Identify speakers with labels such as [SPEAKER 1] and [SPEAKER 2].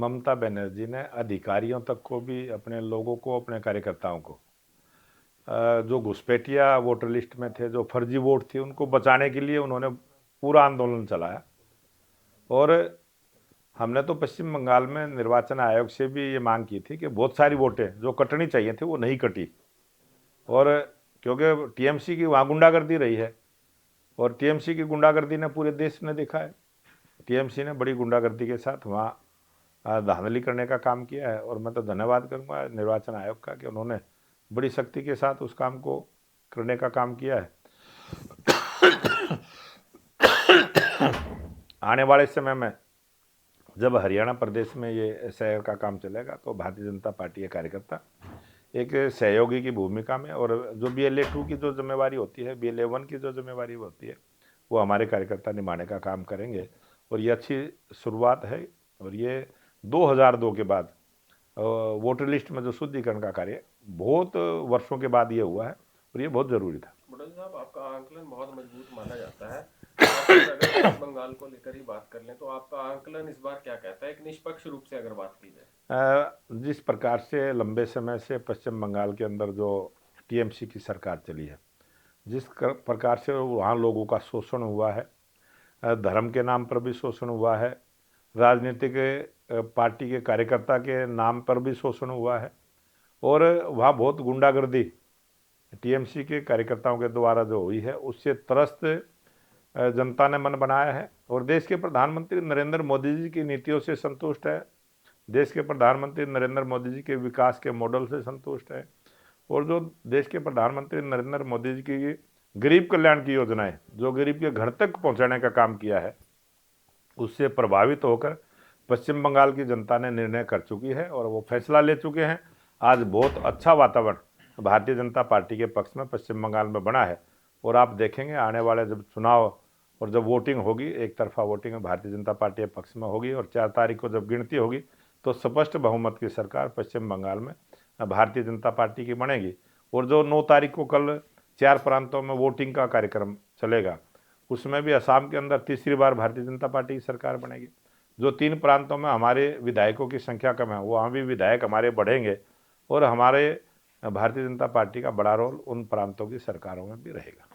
[SPEAKER 1] ममता बनर्जी ने अधिकारियों तक को भी, अपने लोगों को, अपने कार्यकर्ताओं को, जो घुसपैठिया वोटर लिस्ट में थे, जो फर्जी वोट थे, उनको बचाने के लिए उन्होंने पूरा आंदोलन चलाया। और हमने तो पश्चिम बंगाल में निर्वाचन आयोग से भी ये मांग की थी कि बहुत सारी वोटें जो कटनी चाहिए थी वो नहीं कटी, और क्योंकि टीएमसी की वहाँ गुंडागर्दी रही है, और टीएमसी की गुंडागर्दी ने पूरे देश ने देखा है। टीएमसी ने बड़ी गुंडागर्दी के साथ वहाँ धांधली करने का काम किया है, और मैं तो धन्यवाद करूँगा निर्वाचन आयोग का कि उन्होंने बड़ी सख्ती के साथ उस काम को करने का काम किया है। आने वाले समय में जब हरियाणा प्रदेश में ये एसआईआर का काम चलेगा तो भारतीय जनता पार्टी के कार्यकर्ता एक सहयोगी की भूमिका में, और जो BLA 2 की जो जिम्मेवारी होती है, BLA 1 की जो जिम्मेवारी होती है, वो हमारे कार्यकर्ता निभाने का काम करेंगे। और ये अच्छी शुरुआत है, और ये 2002 के बाद वोटर लिस्ट में जो शुद्धिकरण का कार्य बहुत वर्षों के बाद ये हुआ है, और ये बहुत जरूरी था।
[SPEAKER 2] बुड्ढा साहब, आपका आंकलन बहुत मजबूत माना जाता है। अगर वेस्ट बंगाल को लेकर ही बात कर लें तो आपका आंकलन इस बार क्या कहता है, एक निष्पक्ष रूप से अगर बात की जाए?
[SPEAKER 1] जिस प्रकार से लंबे समय से पश्चिम बंगाल के अंदर जो टीएमसी की सरकार चली है, जिस प्रकार से वहाँ लोगों का शोषण हुआ है, धर्म के नाम पर भी शोषण हुआ है, राजनीतिक पार्टी के कार्यकर्ता के नाम पर भी शोषण हुआ है, और वहाँ बहुत गुंडागर्दी टीएमसी के कार्यकर्ताओं के द्वारा जो हुई है, उससे त्रस्त जनता ने मन बनाया है। और देश के प्रधानमंत्री नरेंद्र मोदी जी की नीतियों से संतुष्ट है, देश के प्रधानमंत्री नरेंद्र मोदी जी के विकास के मॉडल से संतुष्ट है, और जो देश के प्रधानमंत्री नरेंद्र मोदी जी की गरीब कल्याण की योजनाएं जो गरीब के घर तक पहुंचाने का काम किया है, उससे प्रभावित होकर पश्चिम बंगाल की जनता ने निर्णय कर चुकी है, और वो फैसला ले चुके हैं। आज बहुत अच्छा वातावरण भारतीय जनता पार्टी के पक्ष में पश्चिम बंगाल में बना है, और आप देखेंगे आने वाले जब चुनाव और जब वोटिंग होगी, एक तरफा वोटिंग भारतीय जनता पार्टी के पक्ष में होगी, और 4 तारीख को जब गिनती होगी तो स्पष्ट बहुमत की सरकार पश्चिम बंगाल में भारतीय जनता पार्टी की बनेगी। और जो 9 तारीख को कल 4 प्रांतों में वोटिंग का कार्यक्रम चलेगा, उसमें भी असम के अंदर तीसरी बार भारतीय जनता पार्टी की सरकार बनेगी। जो 3 प्रांतों में हमारे विधायकों की संख्या कम है, वहाँ भी विधायक हमारे बढ़ेंगे, और हमारे भारतीय जनता पार्टी का बड़ा रोल उन प्रांतों की सरकारों में भी रहेगा।